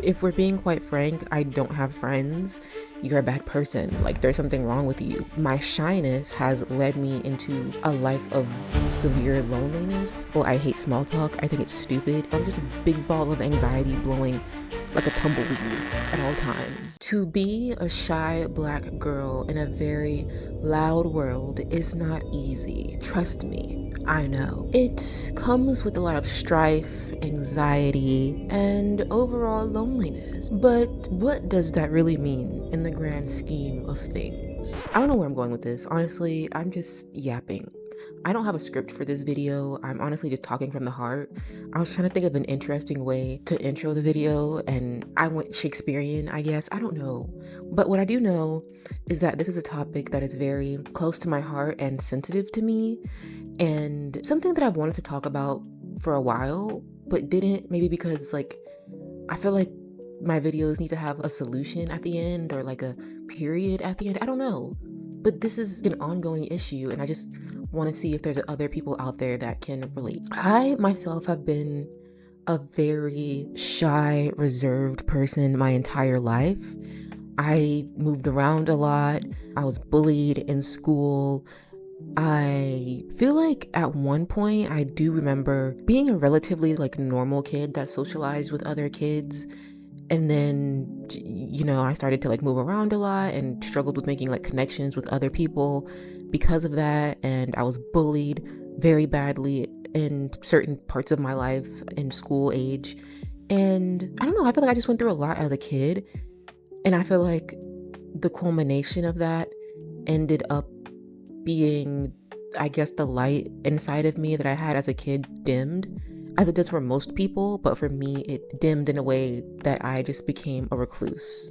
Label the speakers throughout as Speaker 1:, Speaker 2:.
Speaker 1: If we're being quite frank, I don't have friends. You're a bad person. Like, there's something wrong with you. My shyness has led me into a life of severe loneliness. Well, I hate small talk. I think it's stupid. I'm just a big ball of anxiety blowing like a tumbleweed at all times. To be a shy black girl in a very loud world is not easy. Trust me, I know. It comes with a lot of strife, anxiety, and overall loneliness. But what does that really mean in the grand scheme of things? I don't know where I'm going with this. Honestly, I'm just yapping. I don't have a script for this video. I'm honestly just talking from the heart. I was trying to think of an interesting way to intro the video, and I went Shakespearean, I guess. I don't know. But what I do know is that this is a topic that is very close to my heart and sensitive to me, and something that I've wanted to talk about for a while, but didn't, maybe because I feel like my videos need to have a solution at the end or like a period at the end. I don't know. But this is an ongoing issue, and I just want to see if there's other people out there that can relate. I myself have been a very shy, reserved person my entire life. I moved around a lot. I was bullied in school. I feel like at one point I do remember being a relatively normal kid that socialized with other kids. And then, I started to move around a lot and struggled with making connections with other people because of that. And I was bullied very badly in certain parts of my life in school age. And I don't know, I feel like I just went through a lot as a kid. And I feel like the culmination of that ended up being, I guess, the light inside of me that I had as a kid dimmed, as it does for most people, but for me, it dimmed in a way that I just became a recluse,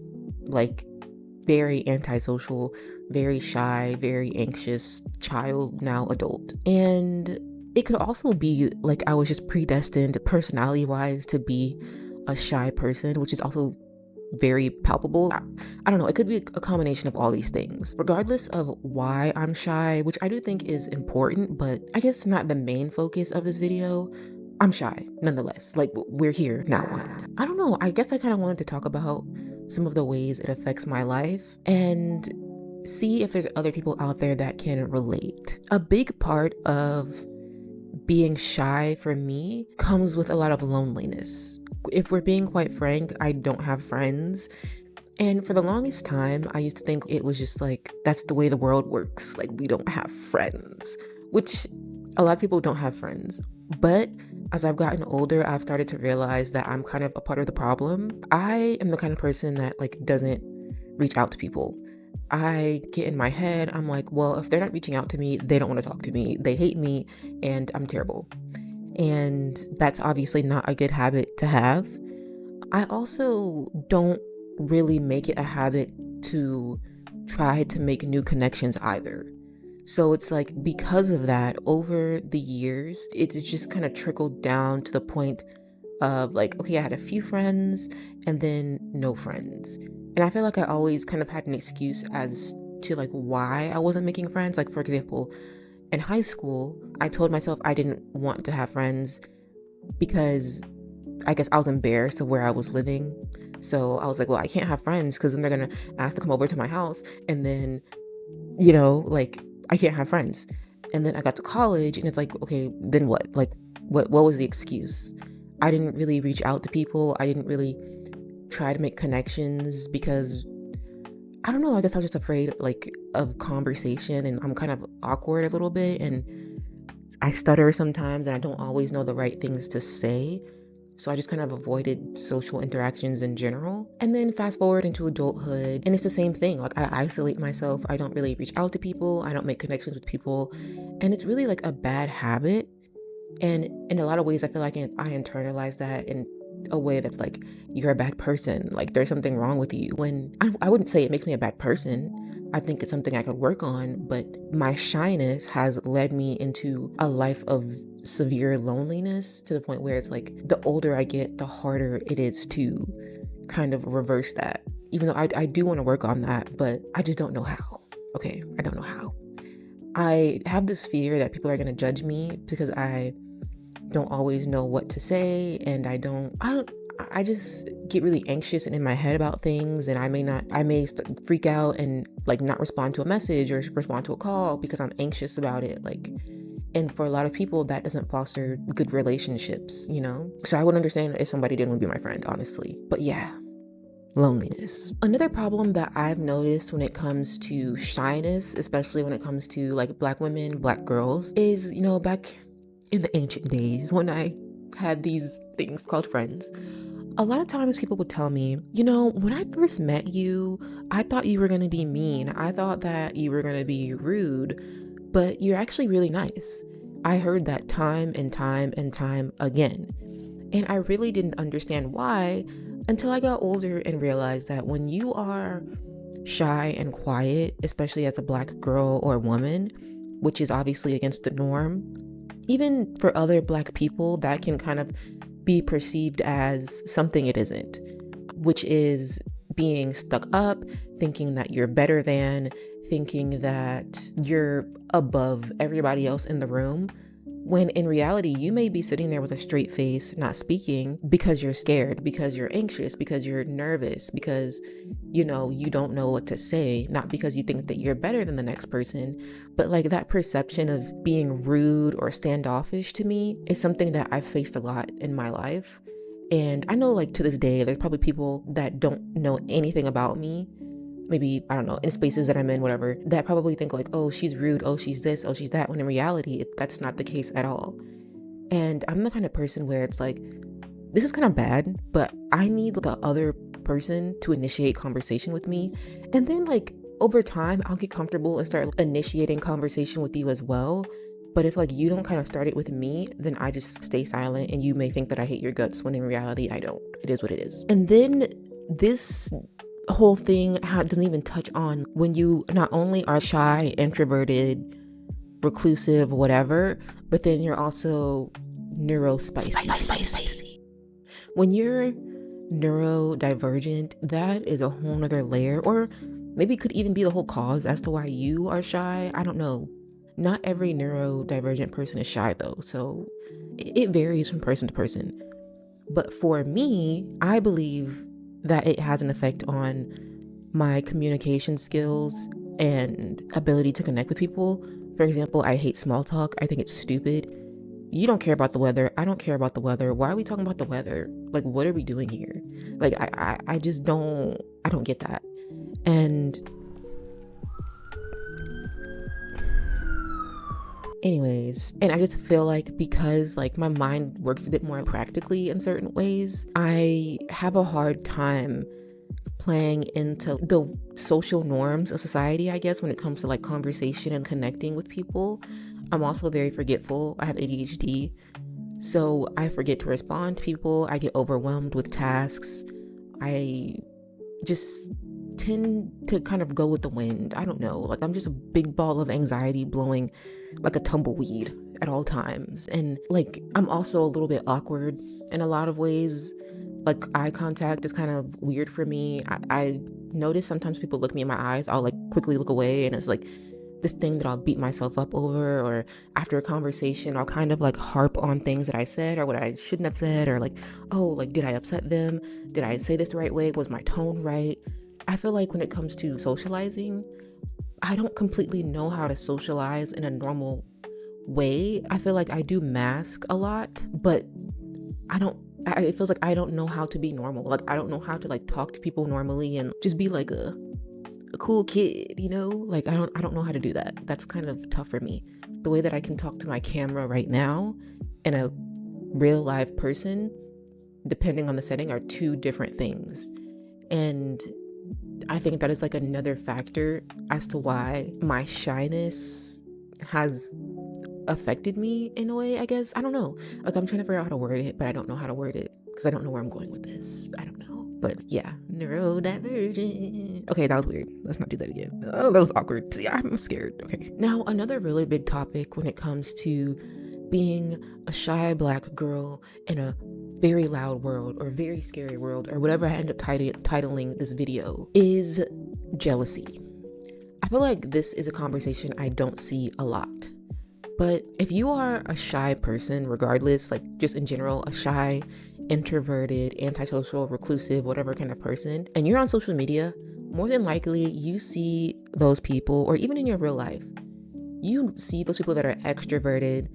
Speaker 1: very antisocial, very shy, very anxious child, now adult. And it could also be I was just predestined personality-wise to be a shy person, which is also very palpable. I don't know, it could be a combination of all these things. Regardless of why I'm shy, which I do think is important, but I guess not the main focus of this video, I'm shy nonetheless. We're here, now what? I don't know, I guess I kind of wanted to talk about some of the ways it affects my life and see if there's other people out there that can relate. A big part of being shy for me comes with a lot of loneliness. If we're being quite frank, I don't have friends. And for the longest time, I used to think it was just that's the way the world works. We don't have friends, which a lot of people don't have friends. But as I've gotten older, I've started to realize that I'm kind of a part of the problem. I am the kind of person that doesn't reach out to people. I get in my head, I'm like, well, if they're not reaching out to me, they don't want to talk to me. They hate me and I'm terrible. And that's obviously not a good habit to have. I also don't really make it a habit to try to make new connections either. So it's because of that, over the years, it's just kind of trickled down to the point of okay, I had a few friends and then no friends. And I feel like I always kind of had an excuse as to why I wasn't making friends. For example, in high school, I told myself I didn't want to have friends because I guess I was embarrassed of where I was living. So I was like, well, I can't have friends because then they're going to ask to come over to my house. And then, I can't have friends. And then I got to college and it's okay, then what? What was the excuse? I didn't really reach out to people. I didn't really try to make connections because I don't know, I guess I was just afraid of conversation, and I'm kind of awkward a little bit, and I stutter sometimes and I don't always know the right things to say. So I just kind of avoided social interactions in general. And then fast forward into adulthood, and it's the same thing. I isolate myself. I don't really reach out to people. I don't make connections with people. And it's really a bad habit. And in a lot of ways, I feel like I internalize that in a way that's you're a bad person. There's something wrong with you. When I wouldn't say it makes me a bad person. I think it's something I could work on. But my shyness has led me into a life of severe loneliness, to the point where it's the older I get, the harder it is to kind of reverse that. Even though I do want to work on that, but I just don't know how. Okay, I don't know how. I have this fear that people are going to judge me because I don't always know what to say, and I don't I just get really anxious and in my head about things, and I may freak out and like not respond to a message or respond to a call because I'm anxious about it. Like, and for a lot of people, that doesn't foster good relationships, you know? So I would understand if somebody didn't want to be my friend, honestly. But yeah, loneliness. Another problem that I've noticed when it comes to shyness, especially when it comes to like Black women, Black girls, is, you know, back in the ancient days when I had these things called friends, a lot of times people would tell me, you know, when I first met you, I thought you were going to be mean. I thought that you were going to be rude, but you're actually really nice. I heard that time and time and time again. And I really didn't understand why until I got older and realized that when you are shy and quiet, especially as a Black girl or woman, which is obviously against the norm, even for other Black people, that can kind of be perceived as something it isn't, which is being stuck up, thinking that you're better than, thinking that you're above everybody else in the room, when in reality, you may be sitting there with a straight face, not speaking because you're scared, because you're anxious, because you're nervous, because, you know, you don't know what to say, not because you think that you're better than the next person, but like that perception of being rude or standoffish to me is something that I've faced a lot in my life. And I know like to this day, there's probably people that don't know anything about me, maybe, I don't know, in spaces that I'm in, whatever, that probably think like, oh, she's rude, oh, she's this, oh, she's that, when in reality, that's not the case at all. And I'm the kind of person where it's like, this is kind of bad, but I need the other person to initiate conversation with me. And then like over time, I'll get comfortable and start initiating conversation with you as well. But if like you don't kind of start it with me, then I just stay silent and you may think that I hate your guts when in reality, I don't. It is what it is. And then this whole thing doesn't even touch on when you not only are shy, introverted, reclusive, whatever, but then you're also neurospicy. When you're neurodivergent, that is a whole nother layer, or maybe could even be the whole cause as to why you are shy. I don't know. Not every neurodivergent person is shy though, so it varies from person to person. But for me, I believe that it has an effect on my communication skills and ability to connect with people. For example, I hate small talk. I think it's stupid. You don't care about the weather. I don't care about the weather. Why are we talking about the weather? Like, what are we doing here? Like, I just don't get that. And anyways, and I just feel like because like my mind works a bit more practically in certain ways, I have a hard time playing into the social norms of society, I guess, when it comes to like conversation and connecting with people. I'm also very forgetful. I have ADHD, so I forget to respond to people. I get overwhelmed with tasks. I just tend to kind of go with the wind. I don't know, like I'm just a big ball of anxiety blowing like a tumbleweed at all times. And like I'm also a little bit awkward in a lot of ways. Like eye contact is kind of weird for me. I notice sometimes people look me in my eyes, I'll like quickly look away, and it's like this thing that I'll beat myself up over. Or after a conversation, I'll kind of like harp on things that I said or what I shouldn't have said, or like, oh, like did I upset them? Did I say this the right way? Was my tone right? I feel like when it comes to socializing, I don't completely know how to socialize in a normal way. I feel like I do mask a lot, but it feels like I don't know how to be normal. Like I don't know how to like talk to people normally and just be like a cool kid, you know? Like I don't know how to do that. That's kind of tough for me. The way that I can talk to my camera right now and a real live person, depending on the setting, are two different things. And I think that is like another factor as to why my shyness has affected me in a way, I guess. I don't know. Like I'm trying to figure out how to word it, but I don't know how to word it because I don't know where I'm going with this. I don't know. But yeah, neurodivergent. Okay, that was weird. Let's not do that again. Oh, that was awkward. See, I'm scared. Okay. Now, another really big topic when it comes to being a shy Black girl in a very loud world or very scary world or whatever I end up titling this video is jealousy. I feel like this is a conversation I don't see a lot. But if you are a shy person, regardless, like just in general, a shy introverted, antisocial, reclusive, whatever kind of person, and you're on social media, more than likely you see those people, or even in your real life, you see those people that are extroverted,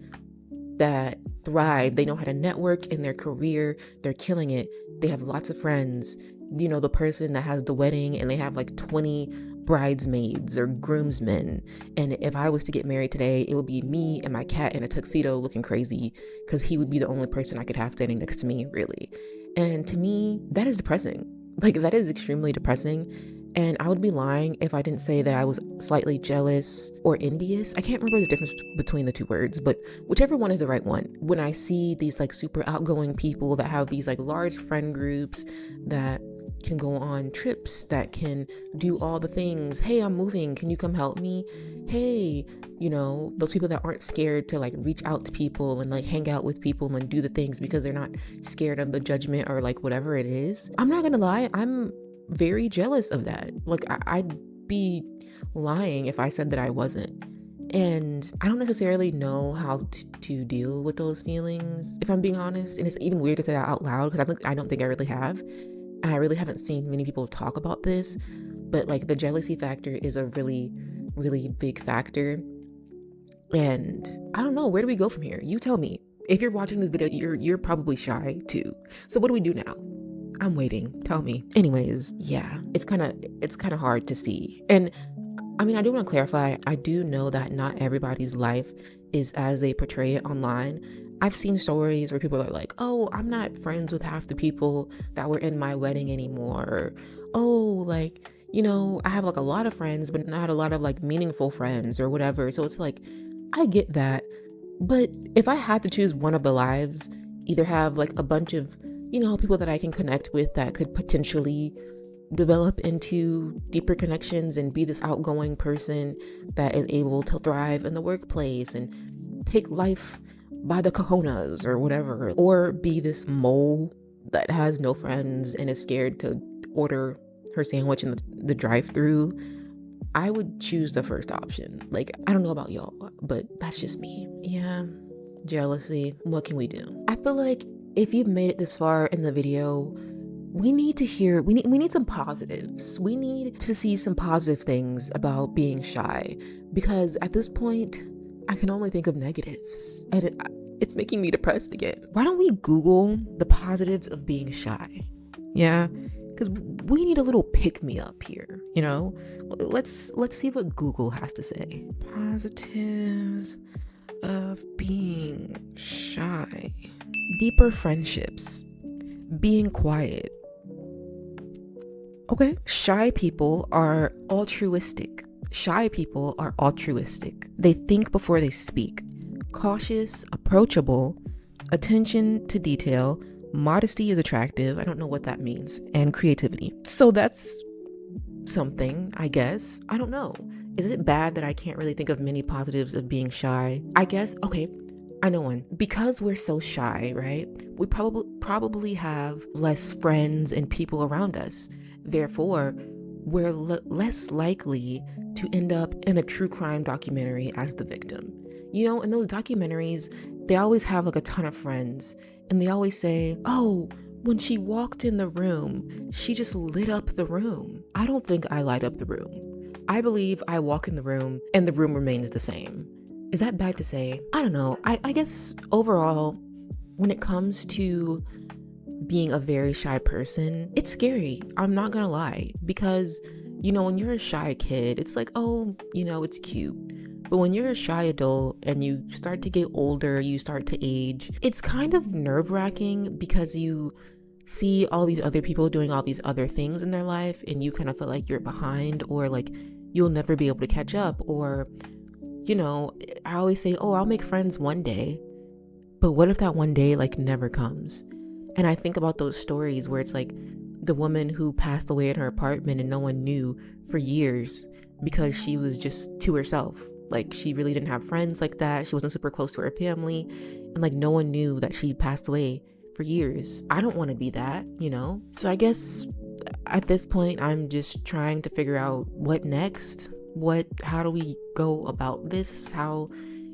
Speaker 1: that thrive, they know how to network in their career, they're killing it, they have lots of friends. You know, the person that has the wedding and they have like 20 bridesmaids or groomsmen, and if I was to get married today, it would be me and my cat in a tuxedo looking crazy, because he would be the only person I could have standing next to me, really. And to me, that is depressing. Like, that is extremely depressing. And I would be lying if I didn't say that I was slightly jealous or envious. I can't remember the difference between the two words, but whichever one is the right one. When I see these like super outgoing people that have these like large friend groups, that can go on trips, that can do all the things. Hey, I'm moving, can you come help me? Hey, you know, those people that aren't scared to like reach out to people and like hang out with people and do the things because they're not scared of the judgment or like whatever it is. I'm not gonna lie, I'm very jealous of that. Like, I'd be lying if I said that I wasn't. And I don't necessarily know how to deal with those feelings, if I'm being honest. And it's even weird to say that out loud, because I don't think I really have. And I really haven't seen many people talk about this. But like, the jealousy factor is a really, really big factor. And I don't know, where do we go from here? You tell me. If you're watching this video, you're probably shy too. So what do we do now? I'm waiting. Tell me. Anyways, yeah, it's kind of hard to see. And I mean, I do want to clarify, I do know that not everybody's life is as they portray it online. I've seen stories where people are like, oh, I'm not friends with half the people that were in my wedding anymore. Or, oh, like, you know, I have like a lot of friends, but not a lot of like meaningful friends or whatever. So it's like, I get that. But if I had to choose one of the lives, either have like a bunch of, you know, people that I can connect with that could potentially develop into deeper connections and be this outgoing person that is able to thrive in the workplace and take life by the cojones or whatever, or be this mole that has no friends and is scared to order her sandwich in the drive-thru, I would choose the first option. Like, I don't know about y'all, but that's just me. Yeah, jealousy. What can we do? I feel like if you've made it this far in the video, we need some positives. We need to see some positive things about being shy, because at this point, I can only think of negatives, and it's making me depressed again. Why don't we Google the positives of being shy? Yeah, because we need a little pick-me-up here, you know? Let's see what Google has to say. Positives of being shy. Deeper friendships. Being quiet. Okay, shy people are altruistic. Shy people are altruistic. They think before they speak. Cautious, approachable, attention to detail, modesty is attractive. I don't know what that means. And creativity. So that's something, I guess. I don't know. Is it bad that I can't really think of many positives of being shy? I guess, okay, I know one. Because we're so shy, right? We probably have less friends and people around us. Therefore, we're less likely to end up in a true crime documentary as the victim. You know, in those documentaries, they always have like a ton of friends, and they always say, oh, when she walked in the room, she just lit up the room. I don't think I light up the room. I believe I walk in the room and the room remains the same. Is that bad to say? I don't know. I guess overall, when it comes to being a very shy person, it's scary. I'm not gonna lie. Because, you know, when you're a shy kid, it's like, oh, you know, it's cute. But when you're a shy adult and you start to get older, you start to age, it's kind of nerve-wracking, because you see all these other people doing all these other things in their life, and you kind of feel like you're behind, or like you'll never be able to catch up. Or, you know, I always say, oh, I'll make friends one day. But what if that one day like never comes? And I think about those stories where it's like the woman who passed away in her apartment and no one knew for years because she was just to herself. Like, she really didn't have friends like that. She wasn't super close to her family. And like, no one knew that she passed away for years. I don't want to be that, you know? So I guess at this point, I'm just trying to figure out what next. How do we go about this? How,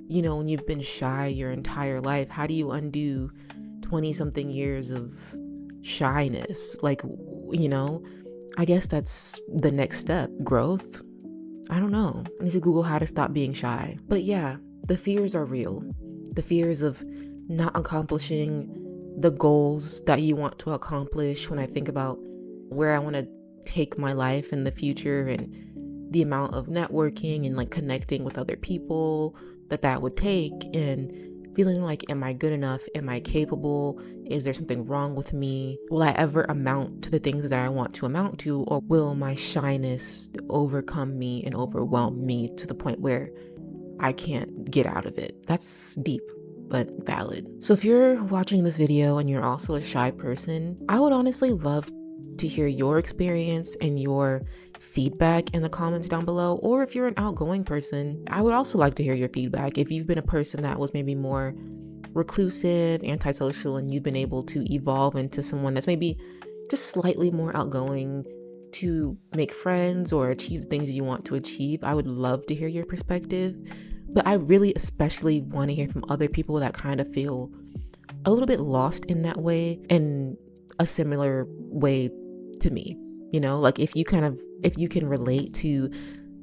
Speaker 1: you know, when you've been shy your entire life, how do you undo 20 something years of shyness. Like, I guess that's the next step, growth. I don't know. I need to Google how to stop being shy. But yeah, the fears are real. The fears of not accomplishing the goals that you want to accomplish. When I think about where I want to take my life in the future and the amount of networking and like connecting with other people that would take, and feeling like, am I good enough? Am I capable? Is there something wrong with me? Will I ever amount to the things that I want to amount to? Or will my shyness overcome me and overwhelm me to the point where I can't get out of it? That's deep, but valid. So if you're watching this video and you're also a shy person, I would honestly love to hear your experience and your feedback in the comments down below. Or if you're an outgoing person, I would also like to hear your feedback. If you've been a person that was maybe more reclusive, antisocial, and you've been able to evolve into someone that's maybe just slightly more outgoing to make friends or achieve things you want to achieve, I would love to hear your perspective. But I really especially want to hear from other people that kind of feel a little bit lost in that way, in a similar way to me. Like if you can relate to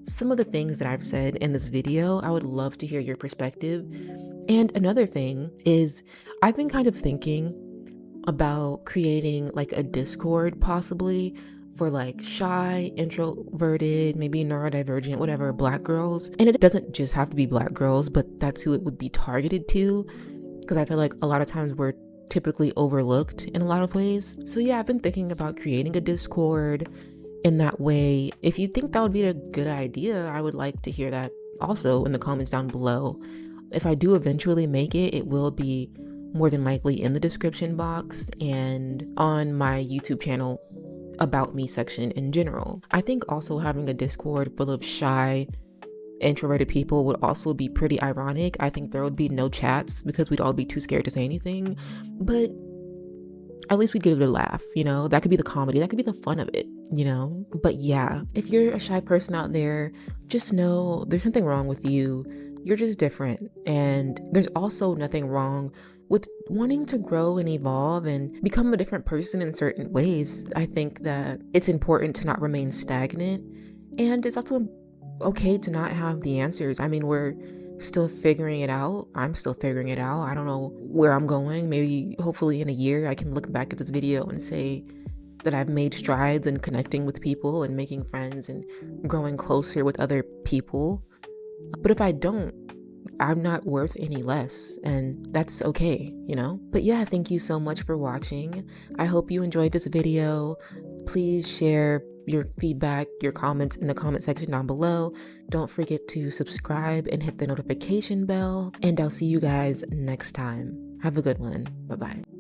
Speaker 1: some of the things that I've said in this video, I would love to hear your perspective. And another thing is, I've been kind of thinking about creating like a Discord possibly for like shy, introverted, maybe neurodivergent, whatever, Black girls. And it doesn't just have to be Black girls, but that's who it would be targeted to, because I feel like a lot of times we're typically overlooked in a lot of ways. So yeah, I've been thinking about creating a Discord in that way. If you think that would be a good idea, I would like to hear that also in the comments down below. If I do eventually make it, it will be more than likely in the description box and on my YouTube channel about me section in general. I think also having a Discord full of shy, introverted people would also be pretty ironic. I think there would be no chats because we'd all be too scared to say anything, but at least we'd get a good laugh, that could be the comedy, that could be the fun of it, but yeah, if you're a shy person out there, just know there's something wrong with you. You're just different, and there's also nothing wrong with wanting to grow and evolve and become a different person in certain ways. I think that it's important to not remain stagnant, and it's also okay to not have the answers. I mean, we're still figuring it out. I'm still figuring it out. I don't know where I'm going. Maybe hopefully in a year I can look back at this video and say that I've made strides in connecting with people and making friends and growing closer with other people. But if I don't, I'm not worth any less, and that's okay, But yeah, thank you so much for watching. I hope you enjoyed this video. Please share your feedback, your comments in the comment section down below. Don't forget to subscribe and hit the notification bell, and I'll see you guys next time. Have a good one. Bye-bye.